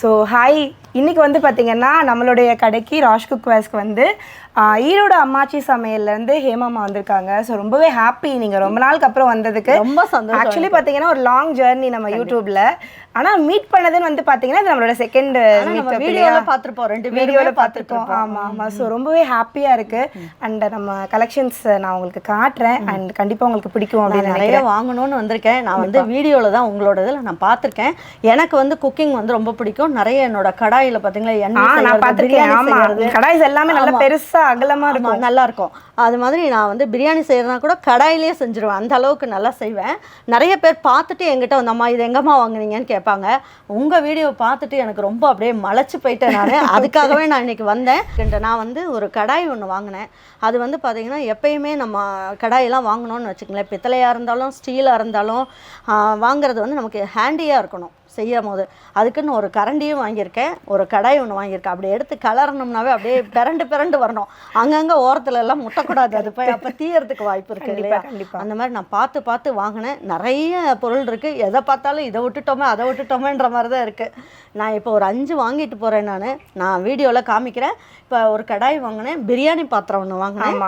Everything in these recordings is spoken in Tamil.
ஸோ ஹாய், இன்றைக்கி வந்து பார்த்திங்கன்னா நம்மளுடைய கடைக்கு ராஷ் குக்வேர்ஸ்க்கு வந்து ஈரோடு அம்மாச்சி சமையல்லேருந்து ஹேமாமா வந்திருக்காங்க. ஸோ ரொம்பவே ஹாப்பி நீங்கள் ரொம்ப நாளுக்கு அப்புறம் வந்ததுக்கு. ரொம்ப சந்தோஷம். ஆக்சுவலி பார்த்தீங்கன்னா ஒரு லாங் ஜேர்னி நம்ம யூடியூப்பில். ஆனால் மீட் பண்ணதுன்னு வந்து பார்த்தீங்கன்னா இது நம்மளோட செகண்ட் வீடியோவில் பார்த்துருப்போம், 2 வீடியோவில் பார்த்துருக்கோம். ஆமாம் ஆமாம். ஸோ ரொம்பவே ஹாப்பியாக இருக்குது. அண்ட் நம்ம கலெக்ஷன்ஸ் நான் உங்களுக்கு காட்டுறேன். அண்ட் கண்டிப்பாக உங்களுக்கு பிடிக்கும் அப்படின்னு நிறைய வாங்கணும்னு வந்திருக்கேன். நான் வந்து வீடியோவில் தான் உங்களோட இதில் நான் பார்த்துருக்கேன். எனக்கு வந்து குக்கிங் வந்து ரொம்ப பிடிக்கும். நிறைய என்னோட கடாயில் பார்த்தீங்களா நான் பார்த்துருக்கேன். ஆமாம், கடாய்ஸ் எல்லாமே நல்லா பெருசாக அகலமாக இருக்கும், நல்லா இருக்கும். அது மாதிரி நான் வந்து பிரியாணி செய்யறதுனா கூட கடாயிலே செஞ்சுருவேன். அந்த அளவுக்கு நல்லா செய்வேன். நிறைய பேர் பார்த்துட்டு என்கிட்ட வந்தம்மா இது எங்கம்மா வாங்குனீங்கன்னு கேட்பாங்க. உங்கள் வீடியோ பார்த்துட்டு எனக்கு ரொம்ப அப்படியே மலைச்சு போயிட்டேன். நான் அதுக்காகவே நான் இன்னைக்கு வந்தேன். நான் வந்து ஒரு கடாய் ஒன்று வாங்கினேன். அது வந்து பார்த்திங்கன்னா எப்பயுமே நம்ம கடாயெல்லாம் வாங்கணும்னு வச்சுக்கங்களேன், பித்தளையாக இருந்தாலும் ஸ்டீலாக இருந்தாலும் வாங்குறது வந்து நமக்கு ஹேண்டியாக இருக்கணும் செய்யும் போது. அதுக்குன்னு ஒரு கரண்டியும் வாங்கியிருக்கேன், ஒரு கடாய் ஒன்று வாங்கியிருக்கேன். அப்படி எடுத்து கலரணும்னாவே அப்படியே பிறண்டு வரணும். அங்கங்கே ஓரத்துல எல்லாம் முட்டக்கூடாது, அது போய் அப்போ தீயறதுக்கு வாய்ப்பு இருக்குது இல்லையா? அந்த மாதிரி நான் பார்த்து வாங்கினேன். நிறைய பொருள் இருக்குது. எதை பார்த்தாலும் இதை விட்டுட்டோமே அதை விட்டுட்டோமேன்ற மாதிரி தான் இருக்குது. நான் இப்போ ஒரு 5 வாங்கிட்டு போகிறேன். நான் வீடியோவில் காமிக்கிறேன். இப்போ ஒரு கடாய் வாங்கினேன், பிரியாணி பாத்திரம் ஒன்று வாங்கினேன்,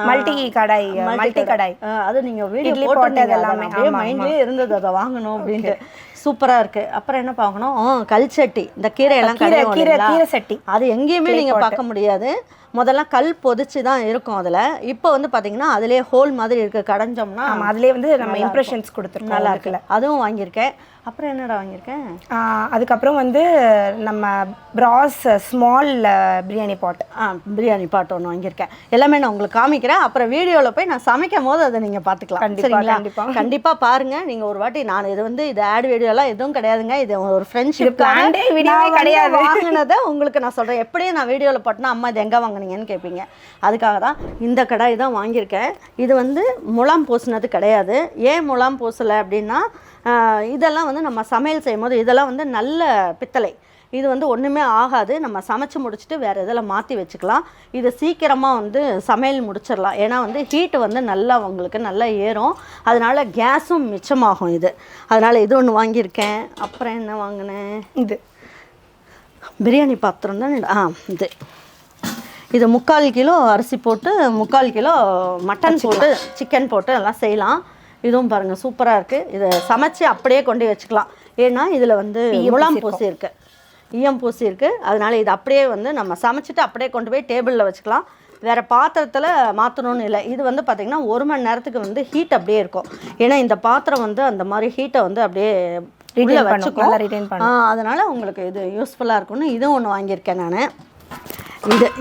மல்டி கடாய். அது நீங்கள் வீடியோ போட்டது எல்லாமே அப்படியே மைண்ட்லேயே இருந்தது அதை வாங்கணும் அப்படின்ட்டு. சூப்பராக இருக்குது. அப்புறம் என்ன பார்க்கணும், கல்சட்டி. இந்த கீரையெல்லாம் கீரை சட்டி அது எங்கேயுமே நீங்கள் பார்க்க முடியாது. முதல்ல கல் பொதிச்சு தான் இருக்கும் அதில். இப்போ வந்து பார்த்தீங்கன்னா அதிலே ஹோல் மாதிரி இருக்குது, கடைஞ்சோம்னா அதிலே வந்து நம்ம இம்ப்ரெஷன்ஸ் கொடுத்துருக்கோம். நல்லா இருக்குல்ல, அதுவும் வாங்கியிருக்கேன். அப்புறம் என்னடா வாங்கியிருக்கேன், அதுக்கப்புறம் வந்து நம்ம பிராஸ் ஸ்மால் பிரியாணி பாட் ஒன்று வாங்கியிருக்கேன். எல்லாமே நான் உங்களுக்கு காமிக்கிறேன். அப்புறம் வீடியோவில் போய் நான் சமைக்கும் போது அதை நீங்கள் பார்த்துக்கலாம். சரிங்களா? கண்டிப்பாக பாருங்கள். நீங்கள் ஒரு வாட்டி நான் இது வந்து இது ஆட் வீடியோலாம் எதுவும் கிடையாதுங்க. இது ஒரு ஃப்ரெண்ட்ஷிப் கிடையாது. வாங்கினதை உங்களுக்கு நான் சொல்கிறேன். எப்படியும் நான் வீடியோவில் போட்டேன்னா அம்மா இது எங்கே வாங்கினீங்கன்னு கேட்பீங்க. அதுக்காக தான் இந்த கடாய் தான் வாங்கியிருக்கேன். இது வந்து முலாம் பூசினது கிடையாது. ஏன் முலாம் பூசலை அப்படின்னா, இதெல்லாம் வந்து நம்ம சமையல் செய்யும் போது இதெல்லாம் வந்து நல்ல பித்தளை. இது வந்து ஒன்றுமே ஆகாது. நம்ம சமைச்சு முடிச்சுட்டு வேறு இதில் மாற்றி வச்சுக்கலாம். இது சீக்கிரமாக வந்து சமையல் முடிச்சிடலாம். ஏன்னா வந்து ஹீட்டு வந்து நல்லா உங்களுக்கு நல்லா ஏறும். அதனால் கேஸும் மிச்சமாகும் இது. அதனால் இது ஒன்று வாங்கியிருக்கேன். அப்புறம் என்ன வாங்கினேன், இது பிரியாணி பாத்திரம் தான். இது 3/4 கிலோ அரிசி போட்டு 3/4 கிலோ மட்டன் போட்டு சிக்கன் போட்டு எல்லாம் செய்யலாம். இதுவும் பாருங்கள் சூப்பராக இருக்குது. இதை சமைச்சு அப்படியே கொண்டு வச்சுக்கலாம். ஏன்னா இதில் வந்து முலாம் பூசி இருக்குது, ஈயம் பூசி இருக்குது. அதனால் இது அப்படியே வந்து நம்ம சமைச்சிட்டு அப்படியே கொண்டு போய் டேபிளில் வச்சுக்கலாம். வேறு பாத்திரத்தில் மாற்றணும்னு இல்லை. இது வந்து பார்த்திங்கன்னா 1 மணி நேரத்துக்கு வந்து ஹீட் அப்படியே இருக்கும். ஏன்னா இந்த பாத்திரம் வந்து அந்த மாதிரி ஹீட்டை வந்து அப்படியே வச்சுக்கோம். அதனால் உங்களுக்கு இது யூஸ்ஃபுல்லாக இருக்கும்னு இதுவும் ஒன்று வாங்கியிருக்கேன் நான்.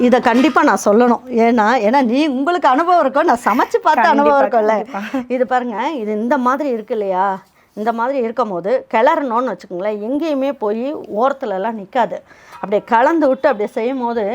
இதை கண்டிப்பாக நான் சொல்லணும். ஏன்னா உங்களுக்கு அனுபவம் இருக்கும், நான் சமைச்சு பார்த்த அனுபவம் இருக்கும்ல. இது பாருங்கள், இது இந்த மாதிரி இருக்கு இல்லையா? இந்த மாதிரி இருக்கும் போது கிளறணும்னு வச்சுக்கோங்களேன், எங்கேயுமே போய் ஓரத்துலலாம் நிற்காது. அப்படியே கலந்து விட்டு அப்படியே செய்யும் போது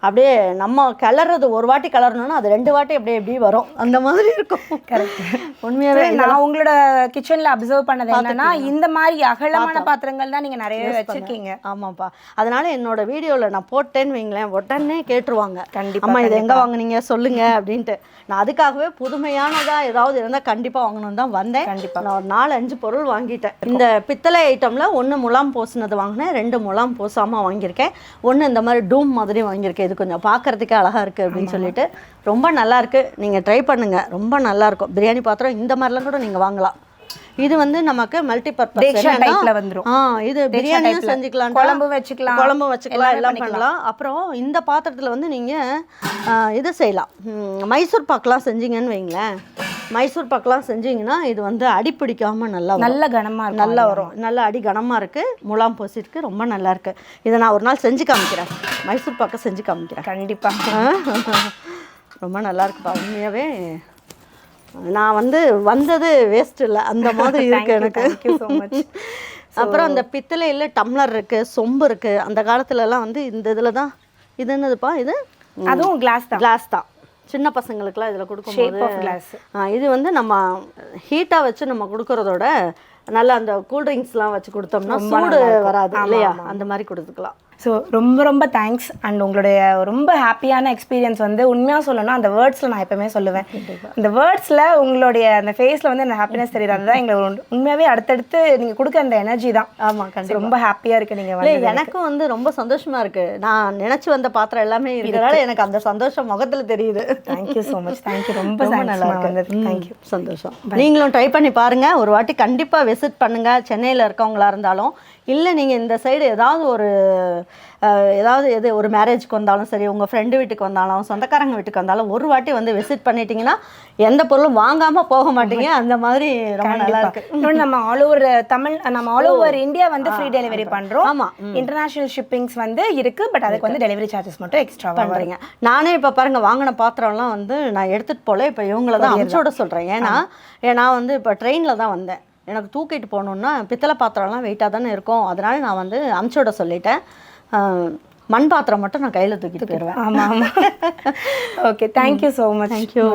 அப்படியே நம்ம கிளறது ஒரு வாட்டி கிளறணும்னா அது 2 வாட்டி அப்படியே எப்படி வரும், அந்த மாதிரி இருக்கும். கரெக்ட். உண்மையாகவே நான் உங்களோட கிச்சனில் அப்சர்வ் பண்ணது என்னன்னா, இந்த மாதிரி அகலமான பாத்திரங்கள் தான் நீங்கள் நிறைய வச்சுருக்கீங்க. ஆமாப்பா. அதனால் என்னோட வீடியோவில் நான் போட்டேன்னு வைங்களேன், உடனே கேட்டுருவாங்க, கண்டிப்பாக அம்மா இது எங்கே வாங்குனீங்க சொல்லுங்கள் அப்படின்ட்டு. நான் அதுக்காகவே புதுமையானதாக ஏதாவது இருந்தால் கண்டிப்பாக வாங்கணும்னு தான் வந்தேன். கண்டிப்பாக நான் ஒரு 4-5 பொருள் வாங்கிட்டேன். இந்த பித்தளை ஐட்டமில் 1 முலாம் பூசினது வாங்கினேன், 2 முலாம் பூசாமல் வாங்கியிருக்கேன், 1 இந்த மாதிரி டூம் மாதிரி வாங்கியிருக்கேன். இது கொஞ்சம் பார்க்குறதுக்கே அழகாக இருக்குது அப்படின்னு சொல்லிட்டு ரொம்ப நல்லாயிருக்கு. நீங்கள் ட்ரை பண்ணுங்கள், ரொம்ப நல்லாயிருக்கும். பிரியாணி பாத்திரம் இந்த மாதிரிலாம் கூட நீங்கள் வாங்கலாம். இது வந்து நமக்கு மல்டி பர்பஸ் வந்துடும். இது பிரியாணியும் செஞ்சுக்கலாம், குழம்பு வச்சுக்கலாம், எல்லாம் பண்ணலாம். அப்புறம் இந்த பாத்திரத்தில் வந்து நீங்கள் இது செய்யலாம், மைசூர் பாக்கெலாம் செஞ்சீங்கன்னு வைங்களேன். மைசூர் பாக்கெலாம் செஞ்சிங்கன்னா இது வந்து அடி பிடிக்காமல் நல்ல கனமாக நல்லா வரும். நல்ல அடி கனமாக இருக்குது, முலாம் பூசிருக்கு, ரொம்ப நல்லா இருக்குது. இதை நான் ஒரு நாள் செஞ்சு காமிக்கிறேன், மைசூர் பாக்கை செஞ்சு காமிக்கிறேன் கண்டிப்பாக. ரொம்ப நல்லா இருக்குப்பா. உண்மையாகவே நான் வந்து வந்தது வேஸ்ட் இல்லை, அந்த மாதிரி இருக்குது எனக்கு. அப்புறம் அந்த பித்தளையில் டம்ளர் இருக்குது, சொம்பு இருக்குது. அந்த காலத்துலலாம் வந்து இந்த இதில் தான். இது என்னதுப்பா, இது அதுவும் கிளாஸ் தான். சின்ன பசங்களுக்குலாம் இதில் கொடுக்கும்போது இது வந்து நம்ம ஹீட்டாக வச்சு நம்ம கொடுக்குறதோட நல்லா அந்த கூல்ட்ரிங்க்ஸ்லாம் வச்சு கொடுத்தோம்னா சூடு வராது இல்லையா, அந்த மாதிரி கொடுத்துக்கலாம். ஸோ ரொம்ப ரொம்ப தேங்க்ஸ். அண்ட் உங்களுடைய ரொம்ப ஹாப்பியான எக்ஸ்பீரியன்ஸ் வந்து உண்மையாக சொல்லணும்னா அந்த வேர்ட்ஸில் நான் எப்பவுமே சொல்லுவேன். அந்த வேர்ட்ஸில் உங்களுடைய அந்த ஃபேஸில் வந்து அந்த ஹாப்பினஸ் தெரியுது. அதுதான் எங்களுக்கு உண்மையாகவே அடுத்தடுத்து நீங்கள் கொடுக்க அந்த எனர்ஜி தான். ஆமாம், கண்டிப்பாக ரொம்ப ஹாப்பியாக இருக்குது நீங்கள் இல்லை, எனக்கும் வந்து ரொம்ப சந்தோஷமாக இருக்குது. நான் நினச்சி வந்த பாத்திரம் எல்லாமே இருக்கிறதால எனக்கு அந்த சந்தோஷம் முகத்தில் தெரியுது. Thank you so much. தேங்க்யூ. ரொம்ப நல்லா இருக்கு. தேங்க்யூ. சந்தோஷம். நீங்களும் ட்ரை பண்ணி பாருங்கள். ஒரு வாட்டி கண்டிப்பாக விசிட் பண்ணுங்கள். சென்னையில் இருக்கவங்களா இருந்தாலும், இல்லை நீங்கள் இந்த சைடு ஏதாவது ஒரு மேரேஜ்க்கு வந்தாலும் சரி, உங்கள் ஃப்ரெண்டு வீட்டுக்கு வந்தாலும், சொந்தக்காரங்க வீட்டுக்கு வந்தாலும் ஒரு வாட்டி வந்து விசிட் பண்ணிட்டீங்கன்னா எந்த பொருளும் வாங்காமல் போக மாட்டீங்க. அந்த மாதிரி ரொம்ப நல்லா இருக்கு. இன்னொன்று நம்ம ஆல் ஓவர் இந்தியா வந்து ஃப்ரீ டெலிவரி பண்ணுறோம். ஆமாம், இன்டர்நேஷனல் ஷிப்பிங்ஸ் வந்து இருக்குது. பட் அதுக்கு வந்து டெலிவரி சார்ஜஸ் மட்டும் எக்ஸ்ட்ரா பண்ணுறீங்க. நானே இப்போ பாருங்கள், வாங்கின பாத்திரம்லாம் வந்து நான் எடுத்துகிட்டு போகல. இப்போ இவங்கள தான் அனுப்பிச்சு விட சொல்கிறேன். நான் வந்து இப்போ ட்ரெயினில் தான் வந்தேன். எனக்கு தூக்கிட்டு போகணுன்னா பித்தளை பாத்திரம்லாம் வெயிட்டாக தானே இருக்கும். அதனால் நான் வந்து அனுப்பிச்சு விட சொல்லிட்டேன். மண் பாத்திரம் மட்டும் நான் கையில் தூக்கிட்டு போயிடுவேன். ஆமாம். Okay, thank you so much. Thank you.